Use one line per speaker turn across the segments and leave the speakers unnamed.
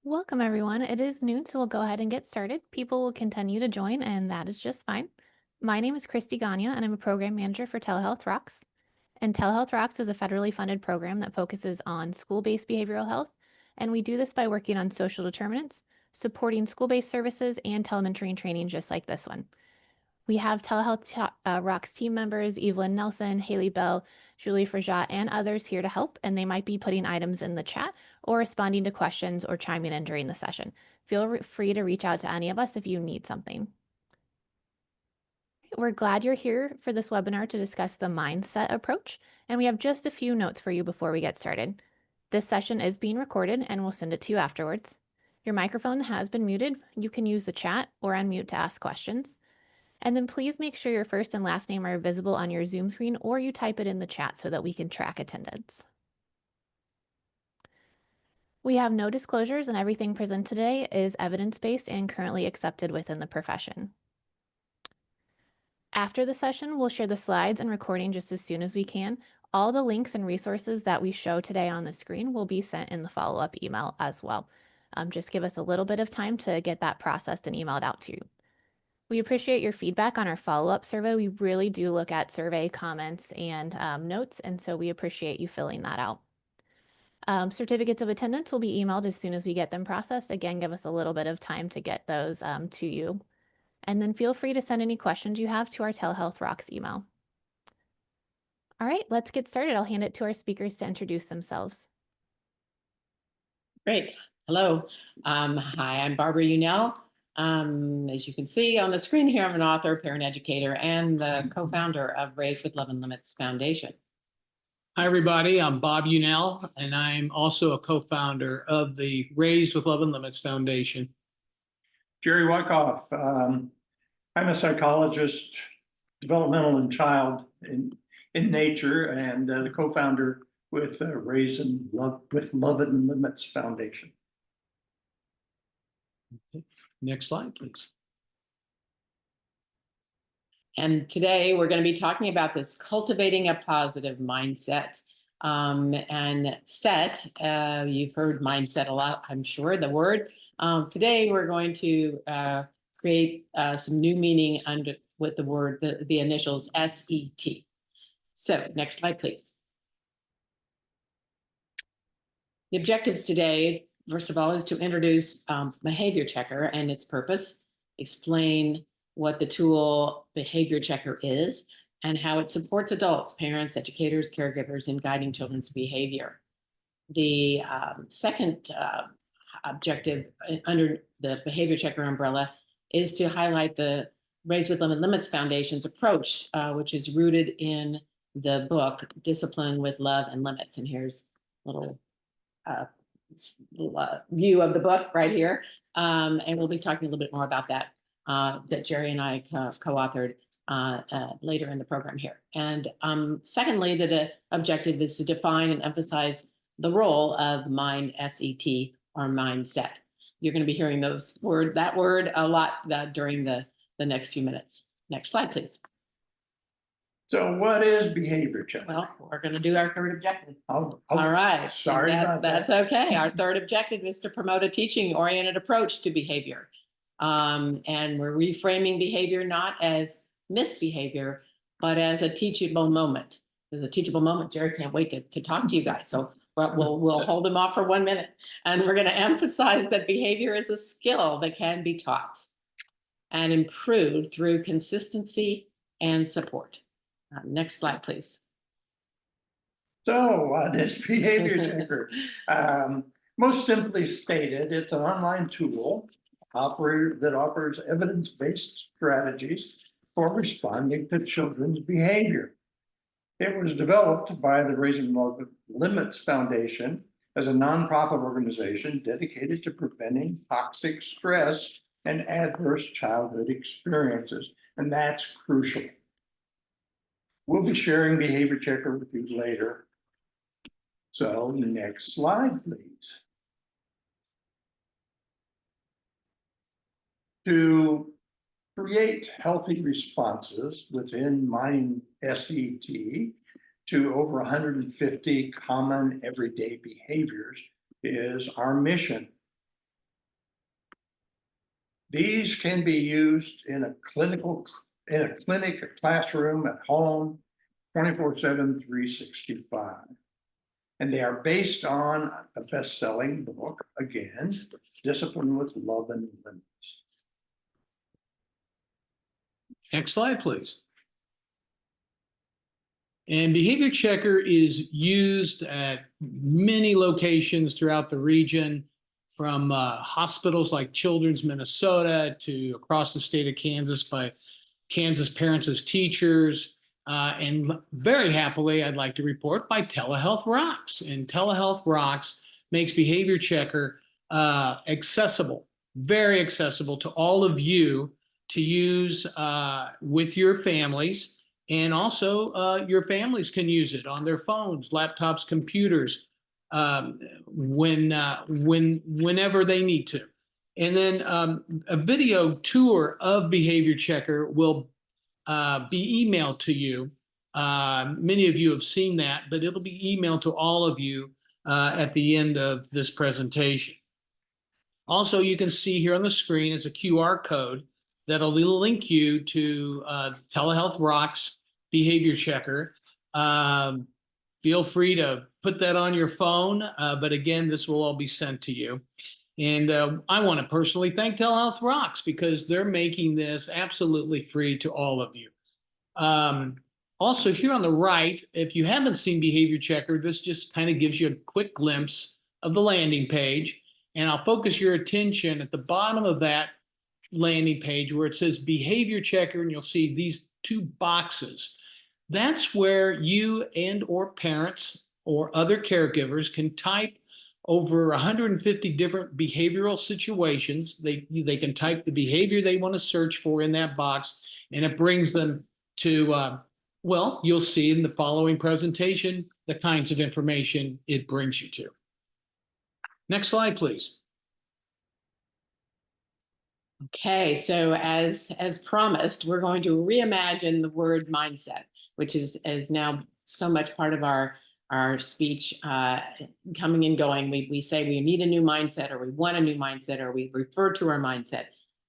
Welcome, everyone. It is noon, so we'll go ahead and get started. People will continue to join, and that is just fine. My name is Christy Ganya, and I'm a program manager for Telehealth Rocks. And Telehealth Rocks is a federally funded program that focuses on school-based behavioral health, and we do this by working on social determinants, supporting school-based services, and telemetry and training just like this one. We have Rocks team members, Evelyn Nelson, Haley Bell, Julie Frajat, and others here to help, and they might be putting items in the chat or responding to questions or chiming in during the session. Feel free to reach out to any of us if you need something. We're glad you're here for this webinar to discuss the mindset approach, and we have just a few notes for you before we get started. This session is being recorded and we'll send it to you afterwards. Your microphone has been muted. You can use the chat or unmute to ask questions. And then please make sure your first and last name are visible on your Zoom screen, or you type it in the chat so that we can track attendance. We have no disclosures, and everything presented today is evidence-based and currently accepted within the profession. After the session, we'll share the slides and recording just as soon as we can. All the links and resources that we show today on the screen will be sent in the follow-up email as well. Just give us a little bit of time to get that processed and emailed out to you. We appreciate your feedback on our follow-up survey. We really do look at survey comments and notes, and so we appreciate you filling that out. Certificates of attendance will be emailed as soon as we get them processed. Again, give us a little bit of time to get those to you. And then feel free to send any questions you have to our Telehealth Rocks email. All right, let's get started. I'll hand it to our speakers to introduce themselves.
Great. Hello. Hi, I'm Barbara Unell. As you can see on the screen here, I'm an author, parent educator, and the co-founder of Raised with Love and Limits Foundation.
Hi, everybody. I'm Bob Unell, and I'm also a co-founder of the Raised with Love and Limits Foundation.
Jerry Wyckoff. I'm a psychologist, developmental and child in nature, and the co-founder with Raised with Love and Limits Foundation.
Okay. Next slide, please.
And today we're going to be talking about this cultivating a positive mindset. And set, you've heard mindset a lot, I'm sure, the word. Today we're going to create some new meaning with the word, the initials S-E-T. So next slide, please. The objectives today, first of all, is to introduce Behavior Checker and its purpose, explain what the tool Behavior Checker is, and how it supports adults, parents, educators, caregivers in guiding children's behavior. The second objective under the Behavior Checker umbrella is to highlight the Raised with Love and Limits Foundation's approach, which is rooted in the book, Discipline with Love and Limits. And here's a little view of the book right here. And we'll be talking a little bit more about that, that Jerry and I co-authored later in the program here. And secondly, the objective is to define and emphasize the role of Mind S.E.T. or mindset. You're going to be hearing that word a lot during the next few minutes. Next slide, please.
So what is Behavior Checker?
Well, we're going to do our third objective.
All
right.
Sorry about that.
That's okay. Our third objective is to promote a teaching-oriented approach to behavior. And we're reframing behavior not as misbehavior, but as a teachable moment. There's a teachable moment. Jerry can't wait to talk to you guys. So we'll hold him off for 1 minute. And we're going to emphasize that behavior is a skill that can be taught and improved through consistency and support. Next slide, please.
So what is Behavior Checker? Most simply stated, it's an online tool that offers evidence-based strategies for responding to children's behavior. It was developed by the Raising Love Limits Foundation as a nonprofit organization dedicated to preventing toxic stress and adverse childhood experiences, and that's crucial. We'll be sharing Behavior Checker with you later. So next slide, please. To create healthy responses within Mind S.E.T. to over 150 common everyday behaviors is our mission. These can be used in a clinic, a classroom, at home, 24/7, 365. And they are based on a best-selling book, again, Discipline with Love and Limits.
Next slide, please. And Behavior Checker is used at many locations throughout the region, from hospitals like Children's Minnesota to across the state of Kansas by Kansas parents as teachers. And very happily, I'd like to report by Telehealth Rocks. And Telehealth Rocks makes Behavior Checker accessible, very accessible to all of you to use with your families. And also your families can use it on their phones, laptops, computers, whenever they need to. And then a video tour of Behavior Checker will be emailed to you. Many of you have seen that, but it'll be emailed to all of you at the end of this presentation. Also, you can see here on the screen is a QR code that'll link you to Telehealth Rocks Behavior Checker. Feel free to put that on your phone, but again, this will all be sent to you. And I want to personally thank Telehealth Rocks because they're making this absolutely free to all of you. Also, here on the right, if you haven't seen Behavior Checker, this just kind of gives you a quick glimpse of the landing page. And I'll focus your attention at the bottom of that landing page where it says Behavior Checker, and you'll see these two boxes. That's where you and or parents or other caregivers can type over 150 different behavioral situations. They can type the behavior they want to search for in that box, and it brings them to, well, you'll see in the following presentation the kinds of information it brings you to. Next slide, please.
Okay, so as promised, we're going to reimagine the word mindset, which is now so much part of our speech coming and going. We say we need a new mindset, or we want a new mindset, or we refer to our mindset.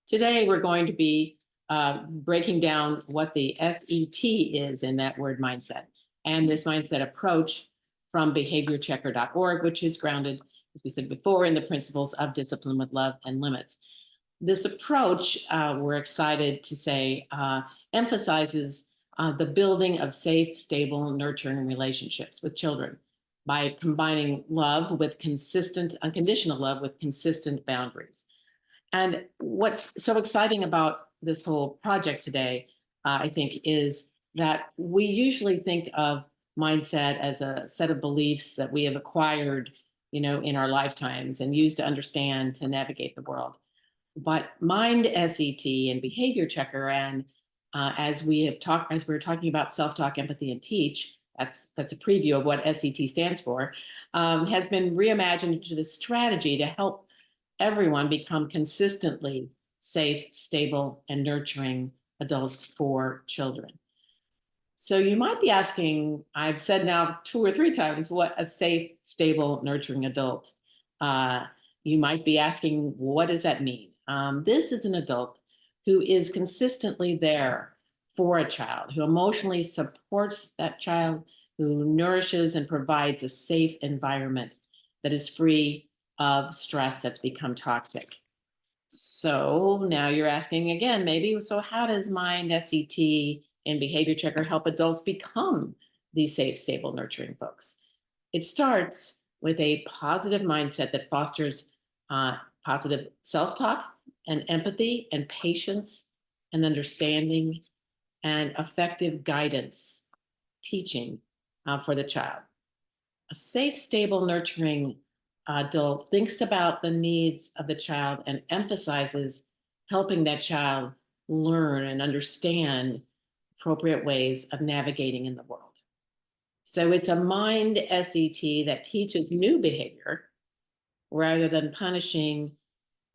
Today, we're going to be breaking down what the S.E.T. is in that word mindset, and this mindset approach from behaviorchecker.org, which is grounded, as we said before, in the principles of discipline with love and limits. This approach, we're excited to say, emphasizes the building of safe, stable, nurturing relationships with children by combining love with consistent, unconditional love with consistent boundaries. And what's so exciting about this whole project today, I think, is that we usually think of mindset as a set of beliefs that we have acquired, in our lifetimes and used to understand, to navigate the world. But Mind S.E.T. and Behavior Checker, and as we're talking about self-talk, empathy, and teach, that's a preview of what S.E.T. stands for, has been reimagined into the strategy to help everyone become consistently safe, stable, and nurturing adults for children. So you might be asking, I've said now 2 or 3 times, what a safe, stable, nurturing adult. You might be asking, what does that mean? This is an adult who is consistently there for a child, who emotionally supports that child, who nourishes and provides a safe environment that is free of stress that's become toxic. So now you're asking again, maybe, so how does Mind S.E.T. and Behavior Checker help adults become these safe, stable, nurturing folks? It starts with a positive mindset that fosters positive self-talk and empathy and patience and understanding and effective guidance, teaching for the child. A safe, stable, nurturing adult thinks about the needs of the child and emphasizes helping that child learn and understand appropriate ways of navigating in the world. So it's a Mind S.E.T. that teaches new behavior rather than punishing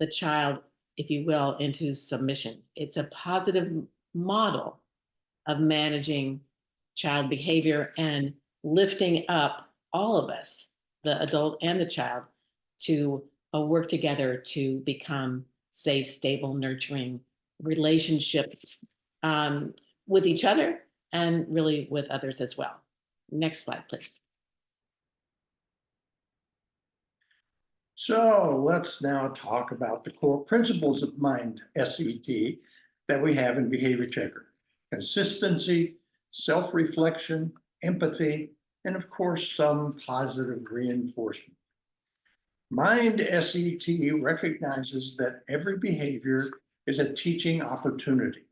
the child, if you will, into submission. It's a positive model of managing child behavior and lifting up all of us, the adult and the child, to work together to become safe, stable, nurturing relationships with each other and really with others as well. Next slide, please.
So let's now talk about the core principles of Mind S.E.T. that we have in Behavior Checker: consistency, self-reflection, empathy, and of course, some positive reinforcement. Mind S.E.T. recognizes that every behavior is a teaching opportunity.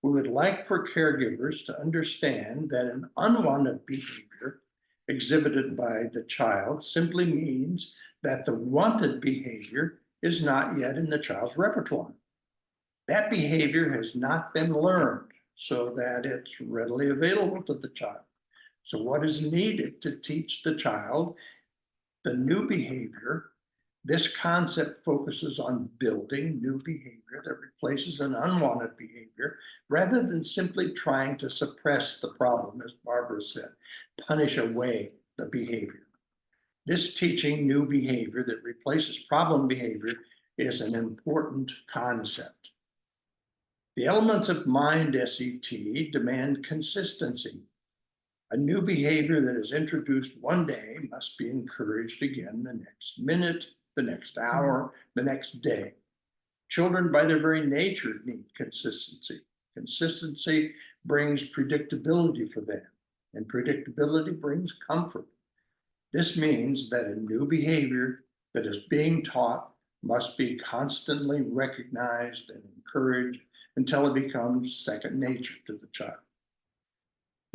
We would like for caregivers to understand that an unwanted behavior exhibited by the child simply means that the wanted behavior is not yet in the child's repertoire. That behavior has not been learned so that it's readily available to the child. So what is needed to teach the child the new behavior? This concept focuses on building new behavior that replaces an unwanted behavior rather than simply trying to suppress the problem, as Barbara said, punish away the behavior. This teaching new behavior that replaces problem behavior is an important concept. The elements of Mind S.E.T. demand consistency. A new behavior that is introduced one day must be encouraged again the next minute, the next hour, the next day. Children, by their very nature, need consistency. Consistency brings predictability for them, and predictability brings comfort. This means that a new behavior that is being taught must be constantly recognized and encouraged until it becomes second nature to the child.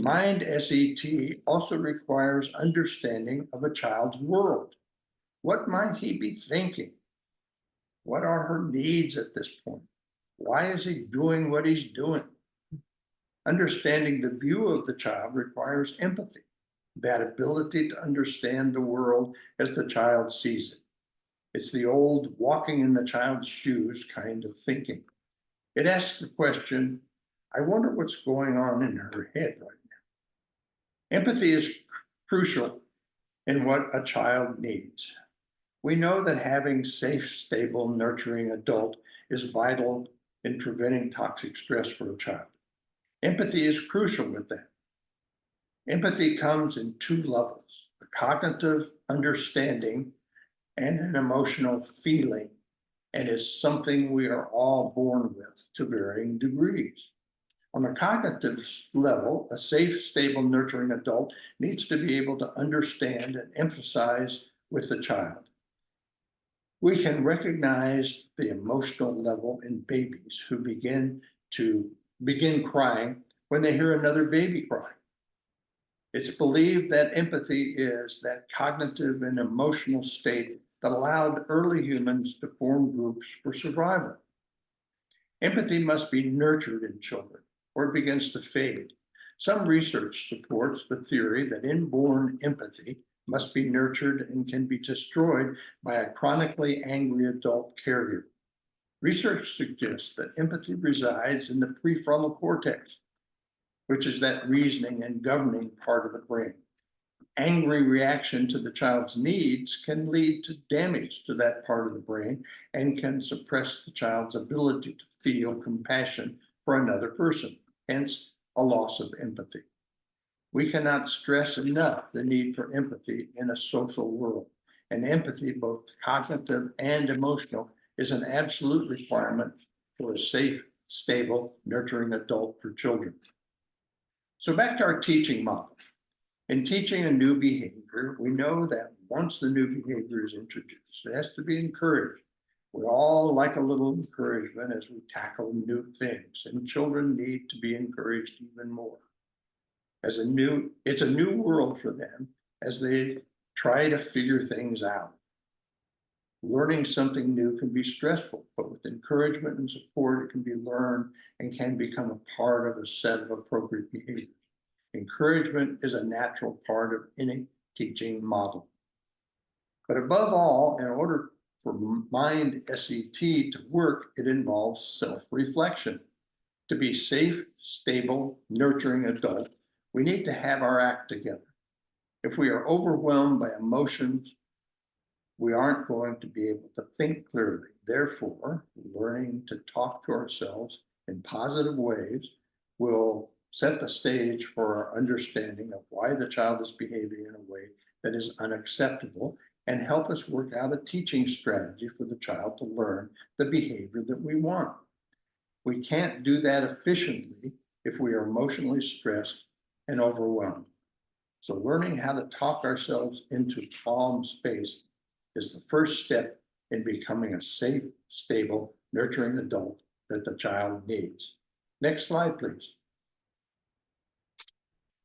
Mind S.E.T. also requires understanding of a child's world. What might he be thinking? What are her needs at this point? Why is he doing what he's doing? Understanding the view of the child requires empathy, that ability to understand the world as the child sees it. It's the old walking in the child's shoes kind of thinking. It asks the question, I wonder what's going on in her head right now. Empathy is crucial in what a child needs. We know that having safe, stable, nurturing adult is vital in preventing toxic stress for a child. Empathy is crucial with that. Empathy comes in two levels: a cognitive understanding and an emotional feeling, and is something we are all born with to varying degrees. On a cognitive level, a safe, stable, nurturing adult needs to be able to understand and empathize with the child. We can recognize the emotional level in babies who begin crying when they hear another baby cry. It's believed that empathy is that cognitive and emotional state that allowed early humans to form groups for survival. Empathy must be nurtured in children, or it begins to fade. Some research supports the theory that inborn empathy must be nurtured and can be destroyed by a chronically angry adult caregiver. Research suggests that empathy resides in the prefrontal cortex, which is that reasoning and governing part of the brain. Angry reaction to the child's needs can lead to damage to that part of the brain and can suppress the child's ability to feel compassion for another person, hence a loss of empathy. We cannot stress enough the need for empathy in a social world, and empathy, both cognitive and emotional, is an absolute requirement for a safe, stable, nurturing adult for children. So back to our teaching model. In teaching a new behavior, we know that once the new behavior is introduced, it has to be encouraged. We all like a little encouragement as we tackle new things, and children need to be encouraged even more. It's a new world for them as they try to figure things out. Learning something new can be stressful, but with encouragement and support, it can be learned and can become a part of a set of appropriate behaviors. Encouragement is a natural part of any teaching model. But above all, in order for Mind S.E.T. to work, it involves self-reflection. To be safe, stable, nurturing adult, we need to have our act together. If we are overwhelmed by emotions, we aren't going to be able to think clearly. Therefore, learning to talk to ourselves in positive ways will set the stage for our understanding of why the child is behaving in a way that is unacceptable and help us work out a teaching strategy for the child to learn the behavior that we want. We can't do that efficiently if we are emotionally stressed and overwhelmed. So learning how to talk ourselves into calm space is the first step in becoming a safe, stable, nurturing adult that the child needs. Next slide, please.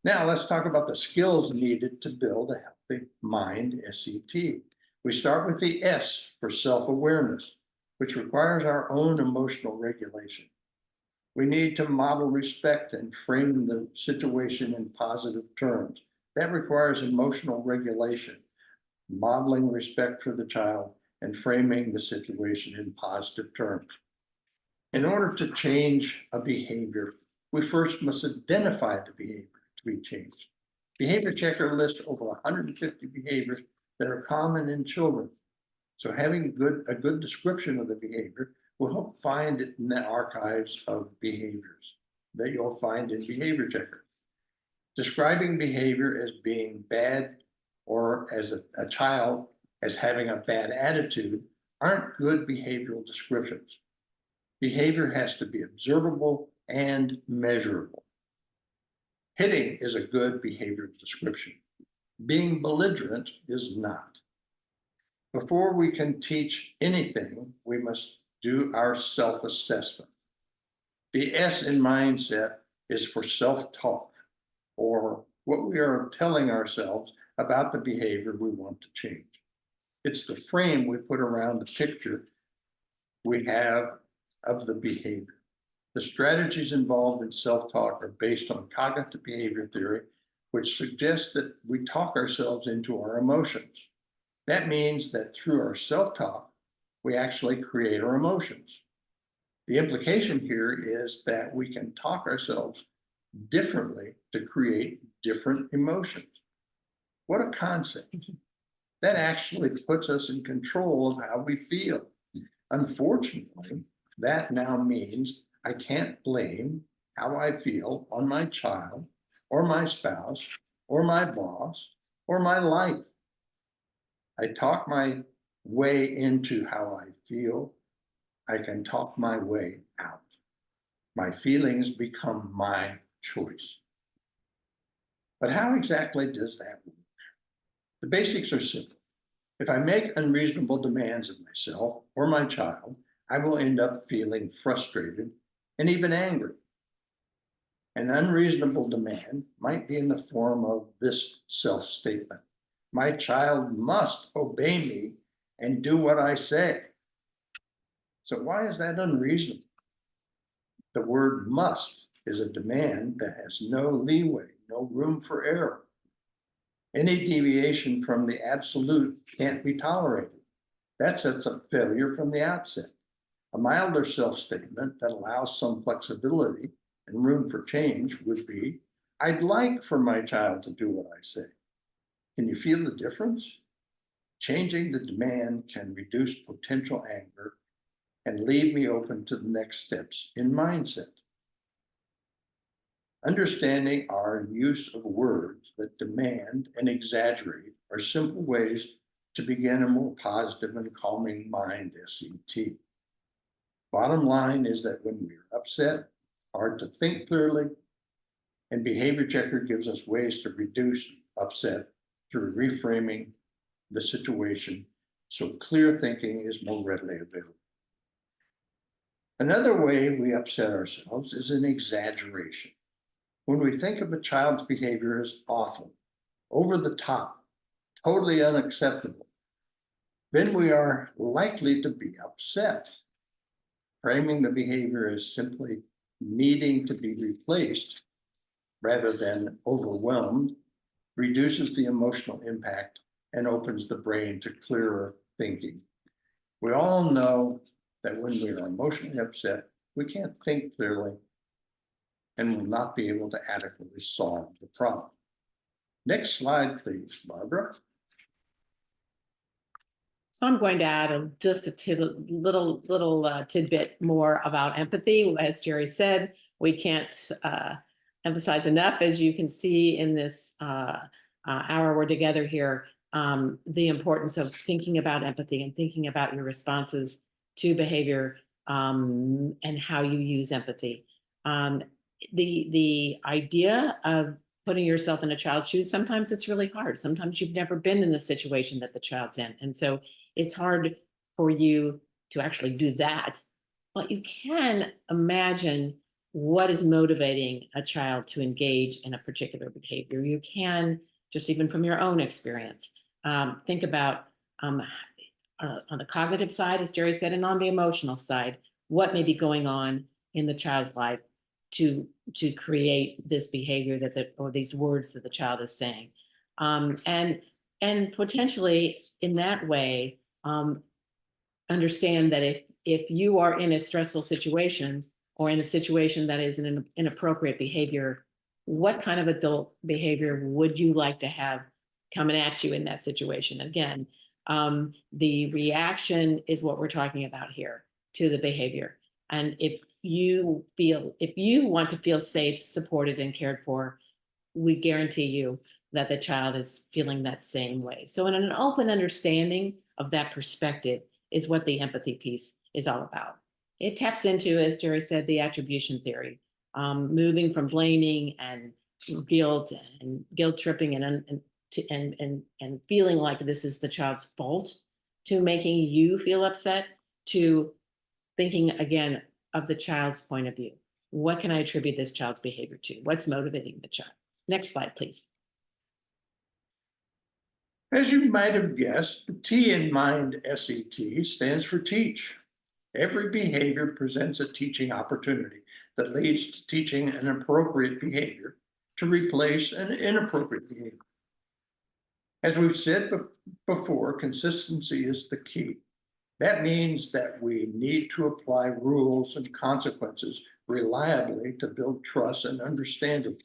Now let's talk about the skills needed to build a healthy mind, S-E-T. We start with the S for self-awareness, which requires our own emotional regulation. We need to model respect and frame the situation in positive terms. That requires emotional regulation, modeling respect for the child and framing the situation in positive terms. In order to change a behavior, we first must identify the behavior to be changed. Behavior checker lists over 150 behaviors that are common in children. So having a good description of the behavior will help find it in the archives of behaviors that you'll find in Behavior Checker. Describing behavior as being bad or as a child as having a bad attitude aren't good behavioral descriptions. Behavior has to be observable and measurable. Hitting is a good behavioral description. Being belligerent is not. Before we can teach anything, we must do our self-assessment. The S in mindset is for self-talk, or what we are telling ourselves about the behavior we want to change. It's the frame we put around the picture we have of the behavior. The strategies involved in self-talk are based on cognitive behavior theory, which suggests that we talk ourselves into our emotions. That means that through our self-talk, we actually create our emotions. The implication here is that we can talk ourselves differently to create different emotions. What a concept. That actually puts us in control of how we feel. Unfortunately, that now means I can't blame how I feel on my child or my spouse or my boss or my life. I talk my way into how I feel. I can talk my way out. My feelings become my choice. But how exactly does that work? The basics are simple. If I make unreasonable demands of myself or my child, I will end up feeling frustrated and even angry. An unreasonable demand might be in the form of this self-statement. My child must obey me and do what I say. So why is that unreasonable? The word must is a demand that has no leeway, no room for error. Any deviation from the absolute can't be tolerated. That sets up failure from the outset. A milder self-statement that allows some flexibility and room for change would be, I'd like for my child to do what I say. Can you feel the difference? Changing the demand can reduce potential anger and leave me open to the next steps in mindset. Understanding our use of words that demand and exaggerate are simple ways to begin a more positive and calming mind, S-E-T. Bottom line is that when we're upset, hard to think clearly, and Behavior Checker gives us ways to reduce upset through reframing the situation so clear thinking is more readily available. Another way we upset ourselves is an exaggeration. When we think of a child's behavior as awful, over the top, totally unacceptable, then we are likely to be upset. Framing the behavior as simply needing to be replaced rather than overwhelmed reduces the emotional impact and opens the brain to clearer thinking. We all know that when we are emotionally upset, we can't think clearly and will not be able to adequately solve the problem. Next slide, please, Barbara.
So I'm going to add just a little tidbit more about empathy. As Jerry said, we can't emphasize enough, as you can see in this hour we're together here, the importance of thinking about empathy and thinking about your responses to behavior and how you use empathy. The idea of putting yourself in a child's shoes, sometimes it's really hard. Sometimes you've never been in the situation that the child's in. And so it's hard for you to actually do that, but you can imagine what is motivating a child to engage in a particular behavior. You can, just even from your own experience, think about on the cognitive side, as Jerry said, and on the emotional side, what may be going on in the child's life to create this behavior or these words that the child is saying. And potentially in that way, understand that if you are in a stressful situation or in a situation that is an inappropriate behavior, what kind of adult behavior would you like to have coming at you in that situation? Again, the reaction is what we're talking about here to the behavior. And if you want to feel safe, supported, and cared for, we guarantee you that the child is feeling that same way. So in an open understanding of that perspective is what the empathy piece is all about. It taps into, as Jerry said, the attribution theory, moving from blaming and guilt tripping and feeling like this is the child's fault, to making you feel upset, to thinking again of the child's point of view. What can I attribute this child's behavior to? What's motivating the child? Next slide, please.
As you might have guessed, the T in Mind S.E.T stands for teach. Every behavior presents a teaching opportunity that leads to teaching an appropriate behavior to replace an inappropriate behavior. As we've said before, consistency is the key. That means that we need to apply rules and consequences reliably to build trust and understanding.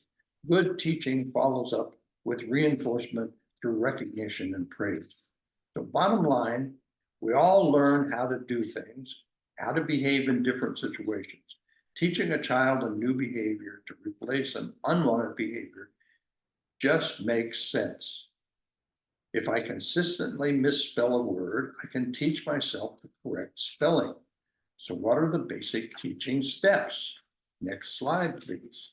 Good teaching follows up with reinforcement through recognition and praise. So bottom line, we all learn how to do things, how to behave in different situations. Teaching a child a new behavior to replace an unwanted behavior just makes sense. If I consistently misspell a word, I can teach myself the correct spelling. So what are the basic teaching steps? Next slide, please.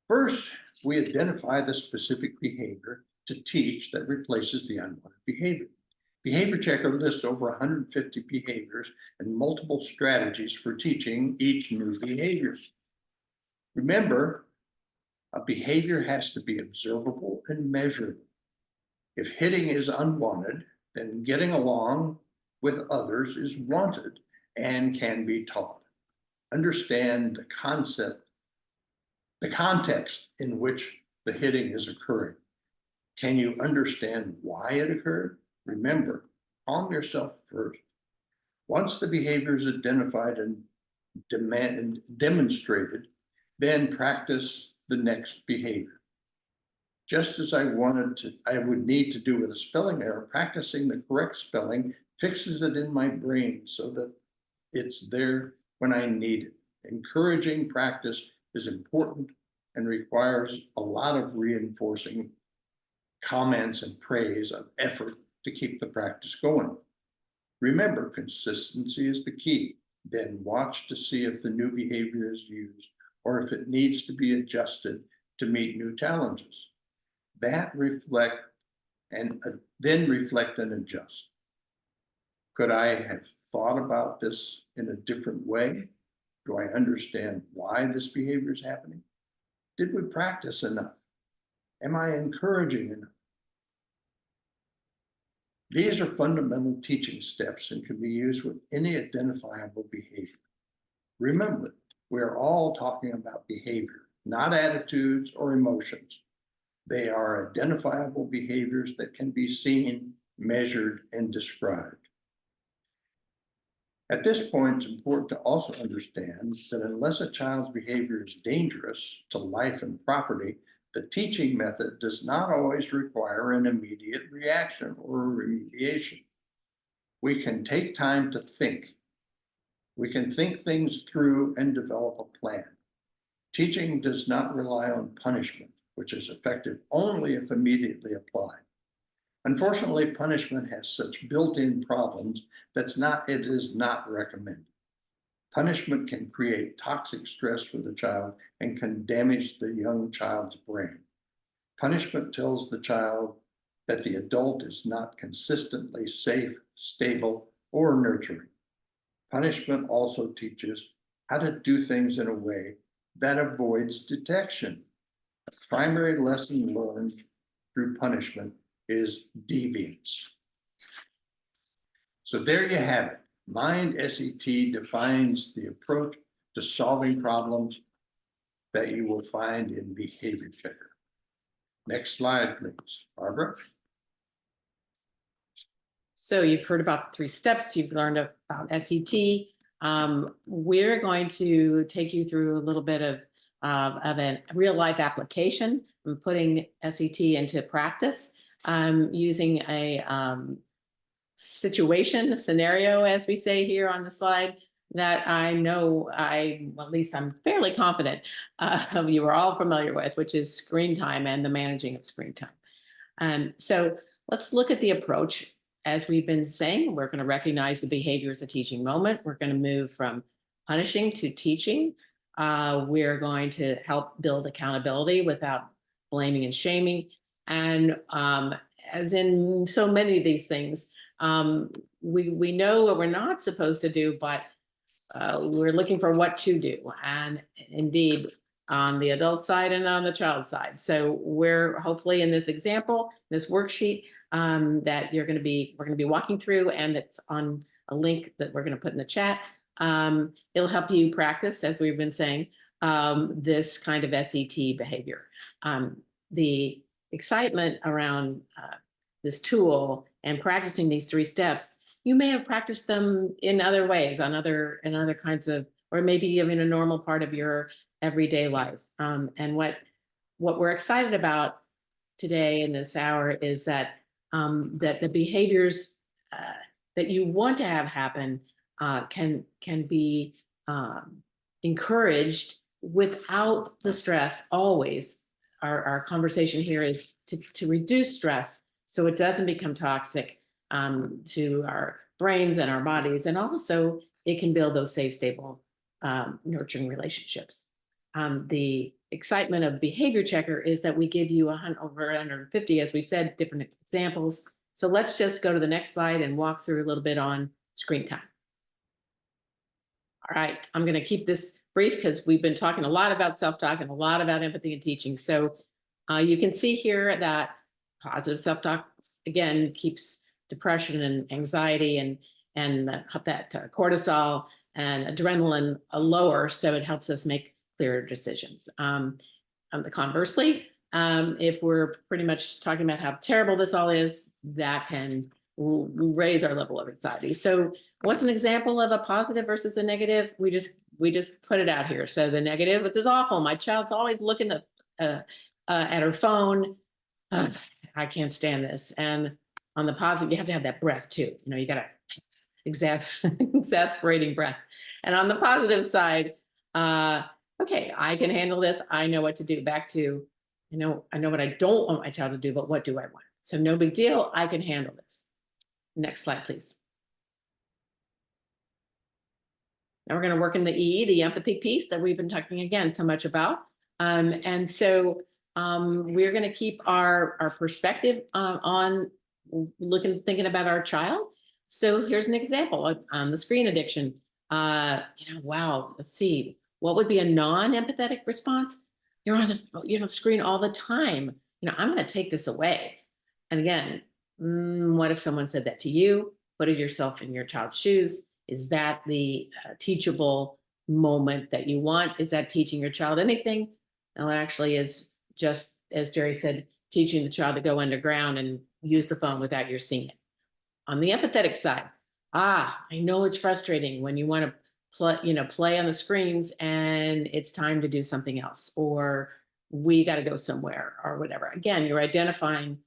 First, we identify the specific behavior to teach that replaces the unwanted behavior. Behavior Checker lists over 150 behaviors and multiple strategies for teaching each new behavior. Remember, a behavior has to be observable and measurable. If hitting is unwanted, then getting along with others is wanted and can be taught. Understand the context in which the hitting is occurring. Can you understand why it occurred? Remember, calm yourself first. Once the behavior is identified and demonstrated, then practice the next behavior. Just as I would need to do with a spelling error, practicing the correct spelling fixes it in my brain so that it's there when I need it. Encouraging practice is important and requires a lot of reinforcing comments and praise of effort to keep the practice going. Remember, consistency is the key. Then watch to see if the new behavior is used or if it needs to be adjusted to meet new challenges. Then reflect and adjust. Could I have thought about this in a different way? Do I understand why this behavior is happening? Did we practice enough? Am I encouraging enough? These are fundamental teaching steps and can be used with any identifiable behavior. Remember, we're all talking about behavior, not attitudes or emotions. They are identifiable behaviors that can be seen, measured, and described. At this point, it's important to also understand that unless a child's behavior is dangerous to life and property, The teaching method does not always require an immediate reaction or remediation. We can take time to think. We can think things through and develop a plan. Teaching does not rely on punishment, which is effective only if immediately applied. Unfortunately, punishment has such built-in problems that it is not recommended. Punishment can create toxic stress for the child and can damage the young child's brain. Punishment tells the child that the adult is not consistently safe, stable, or nurturing. Punishment also teaches how to do things in a way that avoids detection. The primary lesson learned through punishment is deviance. So there you have it. Mind S.E.T. defines the approach to solving problems that you will find in Behavior Checker. Next slide, please, Barbara.
So you've heard about 3 steps, you've learned about SET. We're going to take you through a little bit of a real life application and putting SET into practice using a situation, a scenario, as we say here on the slide, that I know well, at least I'm fairly confident you are all familiar with, which is screen time and the managing of screen time. So let's look at the approach. As we've been saying, we're going to recognize the behavior as a teaching moment. We're going to move from punishing to teaching. We're going to help build accountability without blaming and shaming. And as in so many of these things, we know what we're not supposed to do, but we're looking for what to do. And indeed, on the adult side and on the child side. So we're hopefully in this example, this worksheet that we're going to be walking through, and it's on a link that we're going to put in the chat. It'll help you practice, as we've been saying, this kind of SET behavior. The excitement around this tool and practicing these 3 steps, you may have practiced them in other ways, in other kinds of, or maybe even a normal part of your everyday life. And what we're excited about today in this hour is that that the behaviors that you want to have happen can be encouraged without the stress. Always, our conversation here is to reduce stress so it doesn't become toxic to our brains and our bodies, and also it can build those safe, stable, nurturing relationships. The excitement of Behavior Checker is that we give you over 150, as we've said, different examples. So let's just go to the next slide and walk through a little bit on screen time. All right, I'm going to keep this brief because we've been talking a lot about self-talk and a lot about empathy and teaching. So you can see here that positive self-talk, again, keeps depression and anxiety and that cortisol and adrenaline lower, so it helps us make clearer decisions. Conversely, if we're pretty much talking about how terrible this all is, that can raise our level of anxiety. So what's an example of a positive versus a negative? We just put it out here. So the negative, this is awful. My child's always looking at her phone. I can't stand this. And on the positive, you have to have that breath too. You know, you got to exasperating breath. And on the positive side, okay, I can handle this. I know what to do. Back to, I know what I don't want my child to do, but what do I want? So no big deal. I can handle this. Next slide, please. Now we're going to work in the empathy piece that we've been talking again so much about. And so we're going to keep our perspective on thinking about our child. So here's an example on the screen addiction. Wow, let's see. What would be a non-empathetic response? You're on the screen all the time. I'm going to take this away. And again, what if someone said that to you? Put yourself in your child's shoes. Is that the teachable moment that you want? Is that teaching your child anything? No, it actually is just, as Jerry said, teaching the child to go underground and use the phone without your seeing it. On the empathetic side, I know it's frustrating when you want to play on the screens and it's time to do something else, or we got to go somewhere or whatever. Again, you're identifying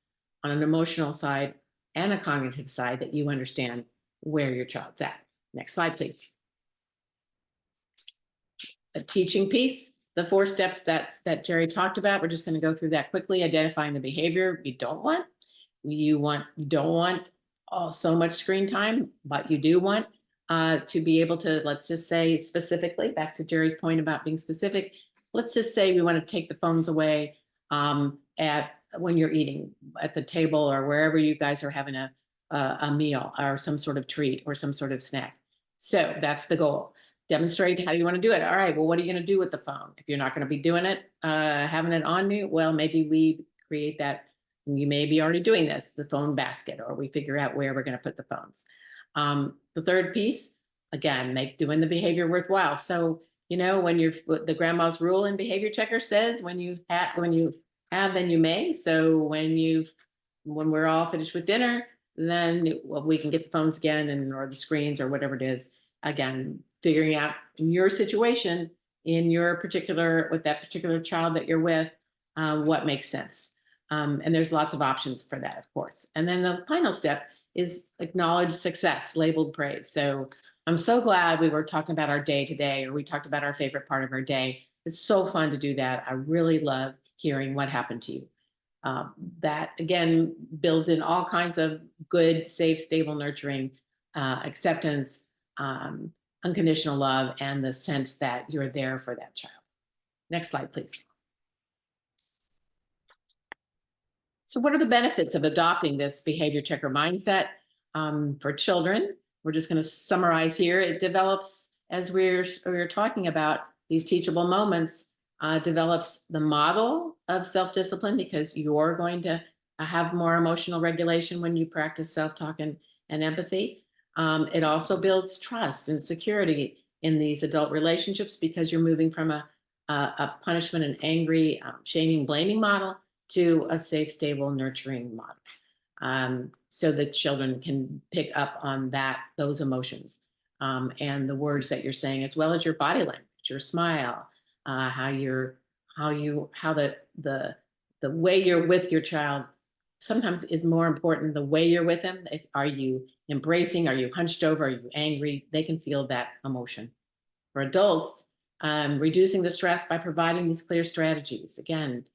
on an emotional side and a cognitive side that you understand where your child's at. Next slide, please. A teaching piece, the 4 steps that Jerry talked about. We're just going to go through that quickly. Identifying the behavior you don't want. You don't want so much screen time, but you do want to be able to, let's just say specifically, back to Jerry's point about being specific, let's just say we want to take the phones away at when you're eating at the table or wherever you guys are having a meal or some sort of treat or some sort of snack. So that's the goal. Demonstrate how you want to do it. All right, well, what are you going to do with the phone? If you're not going to be doing it, having it on you, well, maybe we create that. You may be already doing this, the phone basket, or we figure out where we're going to put the phones. The third piece, again, make doing the behavior worthwhile. So, you know, when the grandma's rule in behavior checker says, when you have, then you may. So when we're all finished with dinner, then we can get the phones again or the screens or whatever it is. Again, figuring out in your situation, with that particular child that you're with, what makes sense. And there's lots of options for that, of course. And then the final step is acknowledge success, labeled praise. So I'm so glad we were talking about our day today, or we talked about our favorite part of our day. It's so fun to do that. I really love hearing what happened to you. That again builds in all kinds of good, safe, stable, nurturing, acceptance, unconditional love, and the sense that you're there for that child. Next slide, please. So what are the benefits of adopting this behavior checker mindset for children? We're just going to summarize here. It develops, as we're talking about these teachable moments, develops the model of self-discipline, because you're going to have more emotional regulation when you practice self-talk and empathy. It also builds trust and security in these adult relationships, because you're moving from a punishment and angry, shaming, blaming model to a safe, stable, nurturing model. So that children can pick up on those emotions and the words that you're saying, as well as your body language, your smile, how the way you're with your child sometimes is more important. The way you're with them. Are you embracing? Are you hunched over? Are you angry? They can feel that emotion. For adults, reducing the stress by providing these clear strategies. Again,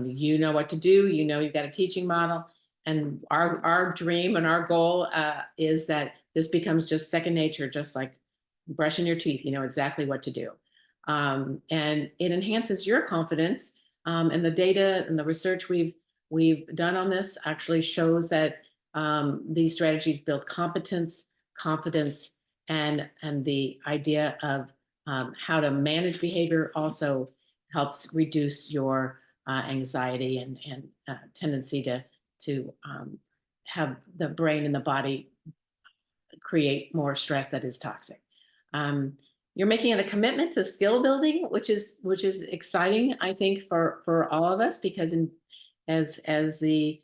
you know what to do. You know, you've got a teaching model. And our dream and our goal is that this becomes just second nature, just like brushing your teeth. You know exactly what to do. And it enhances your confidence. And the data and the research we've done on this actually shows that these strategies build competence, confidence, and the idea of how to manage behavior also helps reduce your anxiety and tendency to have the brain and the body create more stress that is toxic. You're making it a commitment to skill building, which is exciting, I think, for all of us, because as the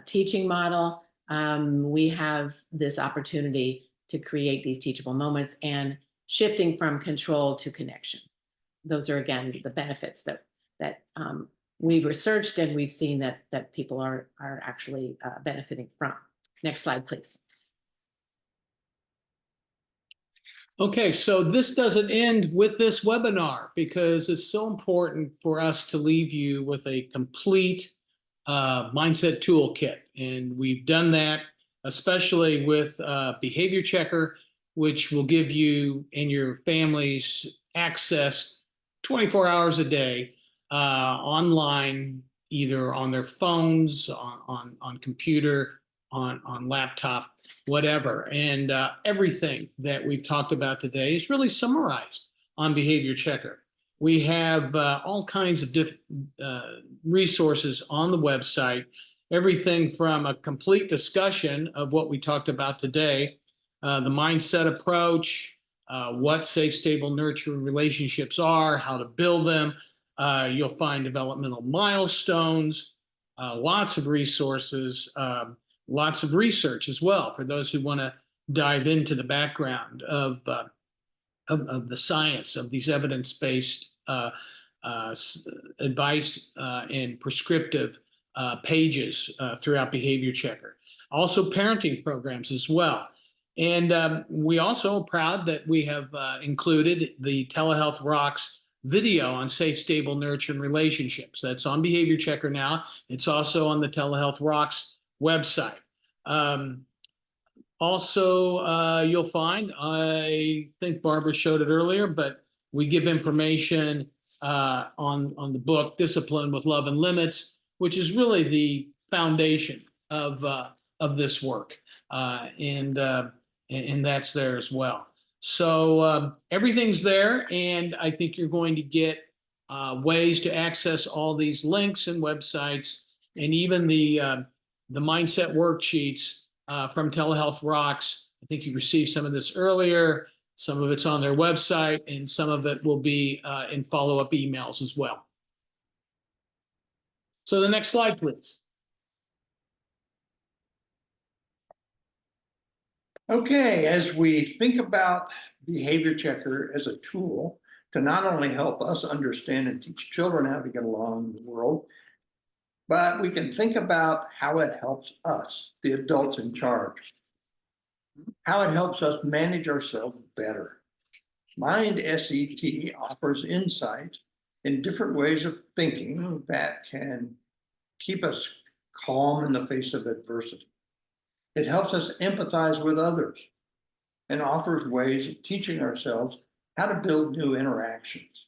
teaching model, we have this opportunity to create these teachable moments and shifting from control to connection. Those are, again, the benefits that we've researched and we've seen that people are actually benefiting from. Next slide, please.
Okay, so this doesn't end with this webinar, because it's so important for us to leave you with a complete mindset toolkit. And we've done that, especially with Behavior Checker, which will give you and your families access 24 hours a day online, either on their phones, on computer, on laptop, whatever. And everything that we've talked about today is really summarized on Behavior Checker. We have all kinds of different resources on the website, everything from a complete discussion of what we talked about today, the mindset approach, what safe, stable, nurturing relationships are, how to build them. You'll find developmental milestones, lots of resources, lots of research as well for those who want to dive into the background of the science of these evidence-based advice and prescriptive pages throughout Behavior Checker. Also parenting programs as well. And we also are proud that we have included the Telehealth Rocks video on safe, stable, nurturing relationships. That's on Behavior Checker now. It's also on the Telehealth Rocks website. Also, you'll find, I think Barbara showed it earlier, but we give information on the book Discipline with Love and Limits, which is really the foundation of this work, and that's there as well. So everything's there, and I think you're going to get ways to access all these links and websites, and even the mindset worksheets from Telehealth Rocks. I think you received some of this earlier. Some of it's on their website, and some of it will be in follow-up emails as well. So the next slide, please.
Okay, as we think about Behavior Checker as a tool to not only help us understand and teach children how to get along in the world, but we can think about how it helps us, the adults in charge, how it helps us manage ourselves better. Mind S.E.T. offers insight in different ways of thinking that can keep us calm in the face of adversity. It helps us empathize with others and offers ways of teaching ourselves how to build new interactions.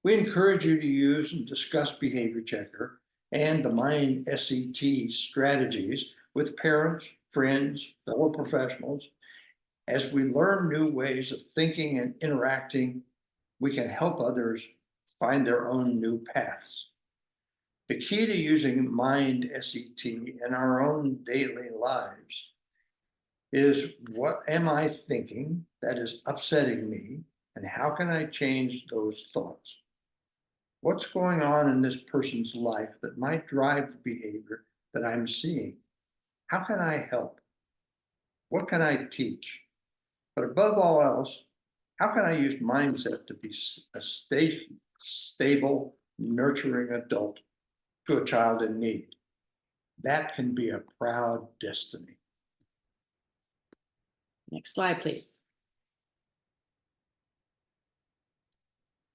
We encourage you to use and discuss Behavior Checker and the Mind S.E.T. strategies with parents, friends, fellow professionals. As we learn new ways of thinking and interacting, we can help others find their own new paths. The key to using Mind S.E.T. in our own daily lives is, what am I thinking that is upsetting me, and how can I change those thoughts? What's going on in this person's life that might drive the behavior that I'm seeing? How can I help? What can I teach? But above all else, how can I use mindset to be a stable, nurturing adult to a child in need? That can be a proud destiny.
Next slide, please.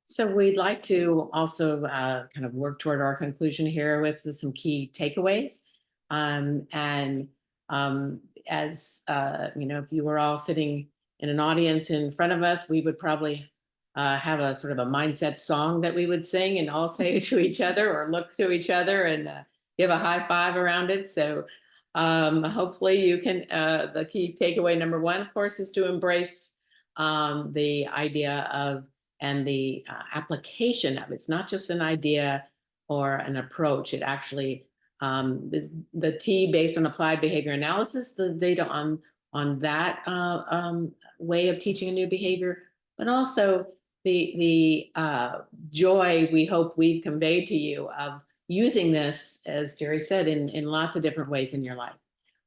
So we'd like to also kind of work toward our conclusion here with some key takeaways. As you know, if you were all sitting in an audience in front of us, we would probably have a sort of a mindset song that we would sing and all say to each other, or look to each other and give a high five around it. So hopefully you can, the key takeaway number one, of course, is to embrace the idea of and the application of it. It's not just an idea or an approach. It actually is the T based on applied behavior analysis, the data on that way of teaching a new behavior, but also the joy we hope we've conveyed to you of using this, as Jerry said, in lots of different ways in your life.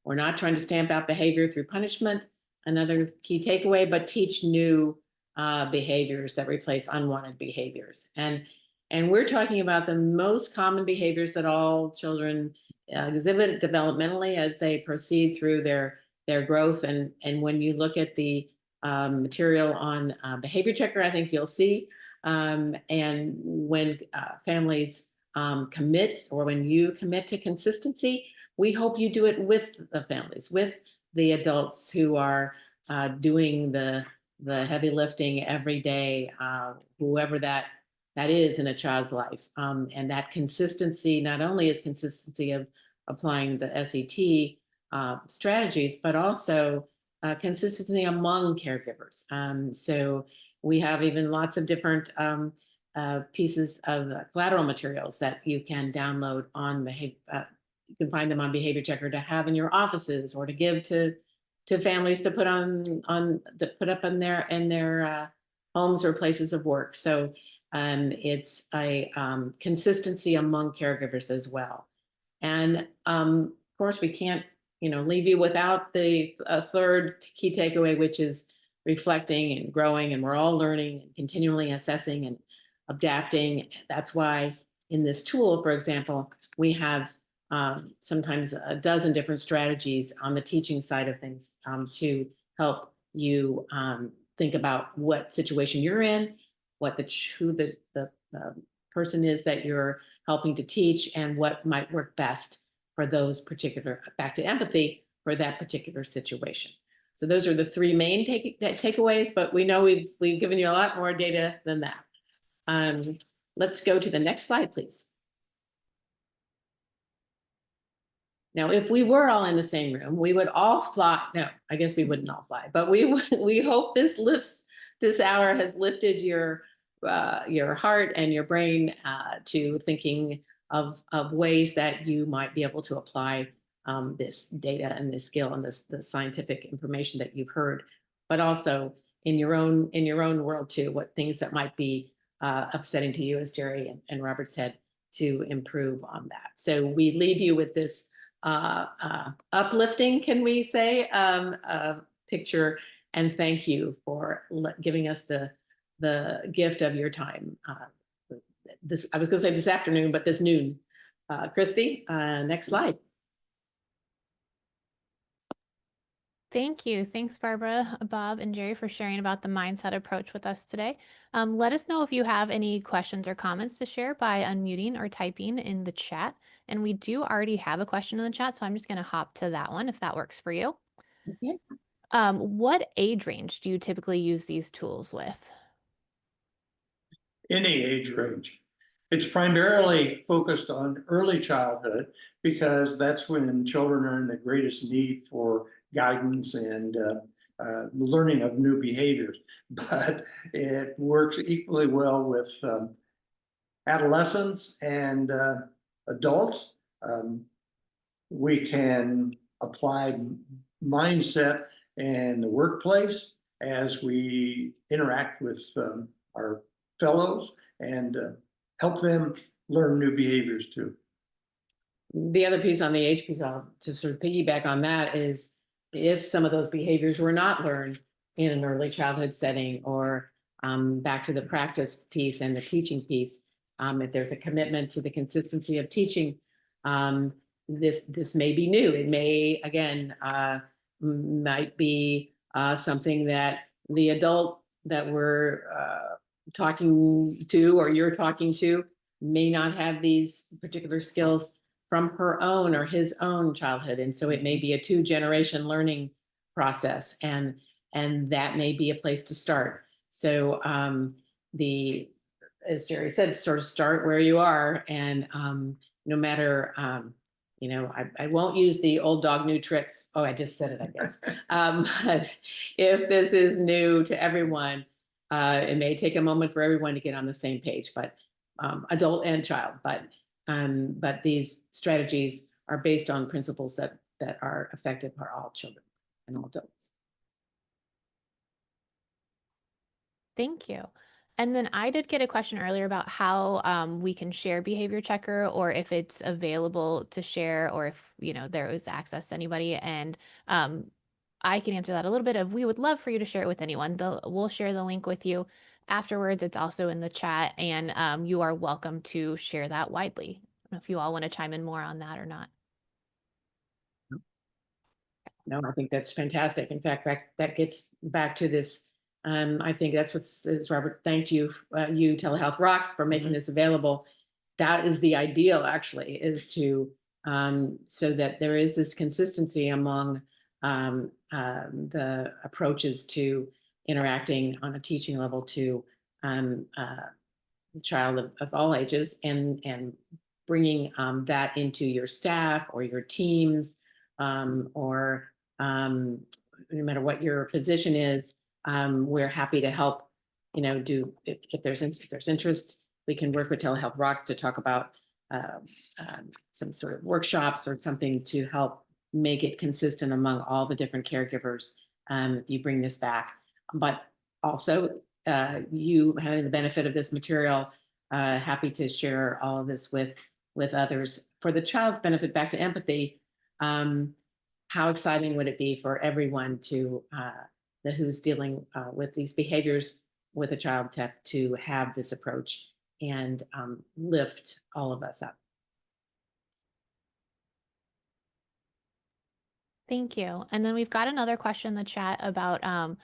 We're not trying to stamp out behavior through punishment, another key takeaway, but teach new behaviors that replace unwanted behaviors. And we're talking about the most common behaviors that all children exhibit developmentally as they proceed through their growth. And when you look at the material on Behavior Checker, I think you'll see. And when families commit, or when you commit to consistency, we hope you do it with the families, with the adults who are doing the heavy lifting every day, whoever that is in a child's life. And that consistency not only is consistency of applying the SET strategies, but also consistency among caregivers. So we have even lots of different pieces of collateral materials that you can download on you can find them on Behavior Checker to have in your offices, or to give to families to put up in their homes or places of work. So it's a consistency among caregivers as well. And of course, we can't leave you without a third key takeaway, which is reflecting and growing, and we're all learning and continually assessing. And adapting. That's why in this tool, for example, we have sometimes a dozen different strategies on the teaching side of things to help you think about what situation you're in, what who the person is that you're helping to teach, and what might work best for those particular, back to empathy, for that particular situation. So those are the three main takeaways, but we know we've given you a lot more data than that. Let's go to the next slide, please. Now, if we were all in the same room, we would all fly. No, I guess we wouldn't all fly, but we hope this hour has lifted your heart and your brain to thinking of ways that you might be able to apply this data and this skill and the scientific information that you've heard, but also in your own world too, what things that might be upsetting to you, as Jerry and Robert said, to improve on that. So we leave you with this uplifting, can we say, picture, and thank you for giving us the gift of your time. I was going to say this afternoon, but this noon. Christy, next slide.
Thank you. Thanks, Barbara, Bob, and Jerry, for sharing about the mindset approach with us today. Let us know if you have any questions or comments to share by unmuting or typing in the chat. And we do already have a question in the chat, so I'm just going to hop to that one if that works for you.
Okay.
What age range do you typically use these tools with?
Any age range. It's primarily focused on early childhood because that's when children are in the greatest need for guidance and learning of new behaviors. But it works equally well with adolescents and adults. We can apply mindset in the workplace as we interact with our fellows and help them learn new behaviors too.
The other piece on the age piece, to sort of piggyback on that, is if some of those behaviors were not learned in an early childhood setting, or back to the practice piece and the teaching piece, if there's a commitment to the consistency of teaching, this may be new. It may, again, might be something that the adult that we're talking to, or you're talking to, may not have these particular skills from her own or his own childhood. And so it may be a 2-generation learning process, and that may be a place to start. So as Jerry said, sort of start where you are, and no matter, I won't use the old dog, new tricks. Oh, I just said it, I guess. But if this is new to everyone, it may take a moment for everyone to get on the same page, but adult and child. But these strategies are based on principles that are effective for all children and all adults.
Thank you. And then I did get a question earlier about how we can share Behavior Checker, or if it's available to share, or if there is access to anybody. And I can answer that a little bit of, we would love for you to share it with anyone. We'll share the link with you afterwards. It's also in the chat, and you are welcome to share that widely. I don't know if you all want to chime in more on that or not.
No, I think that's fantastic. In fact, that gets back to this. I think that's as Robert thanked you, you Telehealth Rocks, for making this available. That is the ideal, actually, is to so that there is this consistency among the approaches to interacting on a teaching level to the child of all ages, and bringing that into your staff or your teams, or no matter what your position is. We're happy to help, do, if there's interest, we can work with Telehealth Rocks to talk about some sort of workshops or something to help make it consistent among all the different caregivers. You bring this back, but also you having the benefit of this material, happy to share all of this with others for the child's benefit. Back to empathy. How exciting would it be for everyone to who's dealing with these behaviors with a child to have this approach and lift all of us up.
Thank you. And then we've got another question in the chat about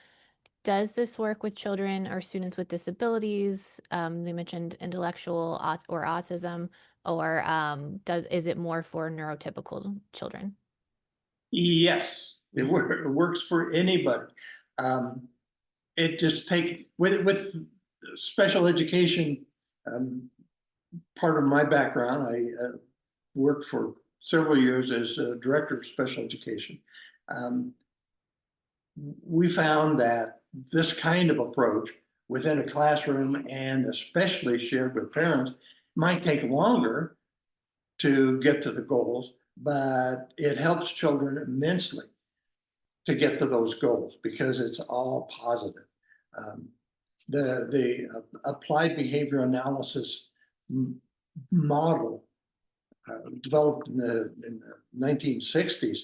does this work with children or students with disabilities? They mentioned intellectual or autism, or is it more for neurotypical children?
Yes, it works for anybody. It just with special education. Part of my background, I worked for several years as a director of special education. We found that this kind of approach within a classroom, and especially shared with parents, might take longer to get to the goals, but it helps children immensely to get to those goals because it's all positive. The applied behavior analysis model developed in the 1960s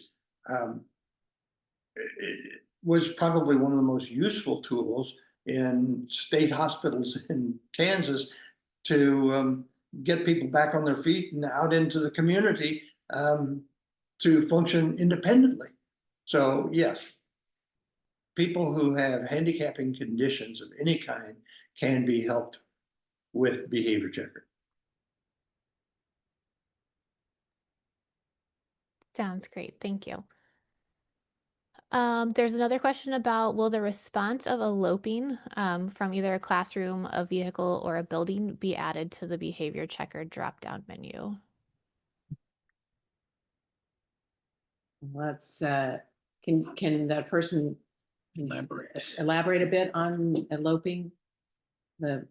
it was probably one of the most useful tools in state hospitals in Kansas to get people back on their feet and out into the community to function independently. So yes, people who have handicapping conditions of any kind can be helped with behavior checker.
Sounds great. Thank you. There's another question about, will the response of eloping from either a classroom, a vehicle, or a building be added to the behavior checker drop-down menu?
Let's can that person elaborate a bit on eloping the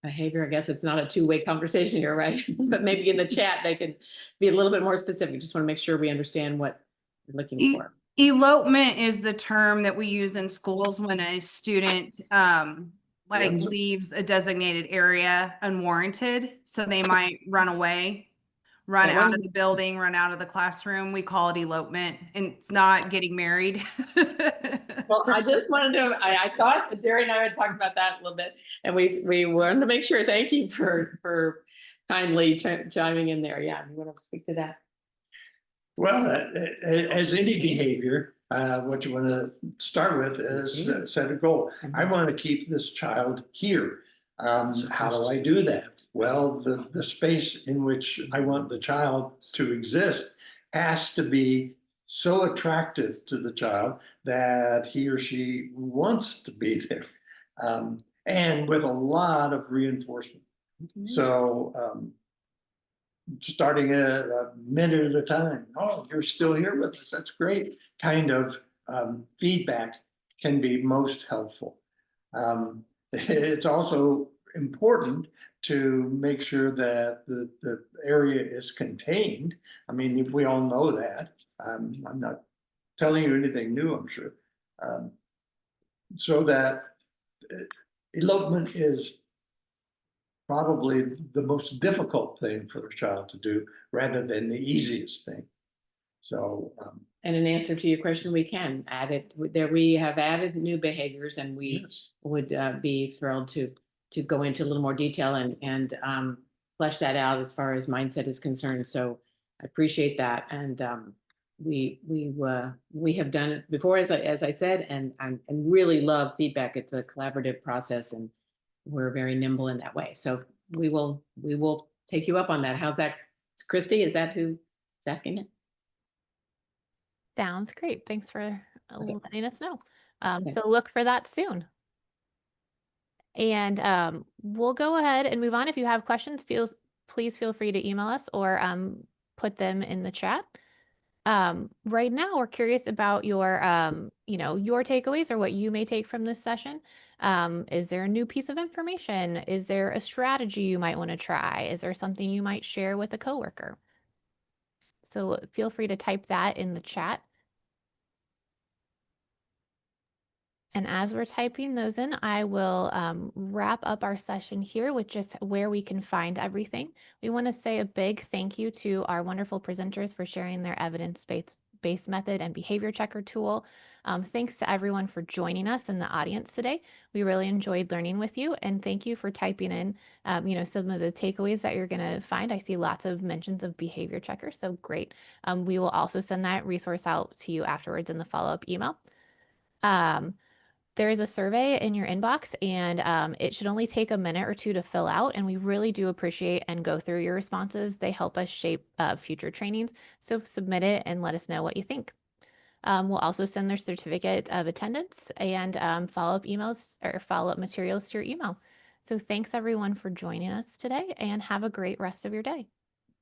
behavior? I guess it's not a two-way conversation here, right? But maybe in the chat they could be a little bit more specific. Just want to make sure we understand what you're looking for.
Elopement is the term that we use in schools when a student leaves a designated area unwarranted. So they might run away, run out of the building, run out of the classroom. We call it elopement, and it's not getting married.
Well, I just wanted to, I thought that Jerry and I would talk about that a little bit, and we wanted to make sure, thank you for kindly chiming in there. Yeah, you want to speak to that?
Well, as any behavior, what you want to start with is set a goal. I want to keep this child here. How do I do that? Well, the space in which I want the child to exist has to be so attractive to the child that he or she wants to be there, and with a lot of reinforcement. So starting a minute at a time. Oh, you're still here with us. That's great. Kind of feedback can be most helpful. It's also important to make sure that the area is contained. I mean, we all know that. I'm not telling you anything new, I'm sure. So that elopement is probably the most difficult thing for a child to do rather than the easiest thing. So
and in answer to your question, we can add it there. We have added new behaviors, and we would be thrilled to go into a little more detail and flesh that out as far as mindset is concerned. So I appreciate that, and we have done it before, as I said, and really love feedback. It's a collaborative process, and we're very nimble in that way. So we will take you up on that. How's that, Christy? Is that who is asking it?
Sounds great. Thanks for letting us know.
Okay.
So look for that soon. And we'll go ahead and move on. If you have questions, please feel free to email us or put them in the chat. Right now, we're curious about your your takeaways or what you may take from this session. Is there a new piece of information? Is there a strategy you might want to try? Is there something you might share with a coworker? So feel free to type that in the chat. And as we're typing those in, I will wrap up our session here with just where we can find everything. We want to say a big thank you to our wonderful presenters for sharing their evidence-based method and behavior checker tool. Thanks to everyone for joining us in the audience today. We really enjoyed learning with you, and thank you for typing in, some of the takeaways that you're going to find. I see lots of mentions of behavior checkers, so great. We will also send that resource out to you afterwards in the follow-up email. There is a survey in your inbox, and it should only take a minute or two to fill out. And we really do appreciate and go through your responses. They help us shape future trainings. So submit it and let us know what you think. We'll also send their certificate of attendance and follow-up emails or follow-up materials to your email. So thanks everyone for joining us today, and have a great rest of your day.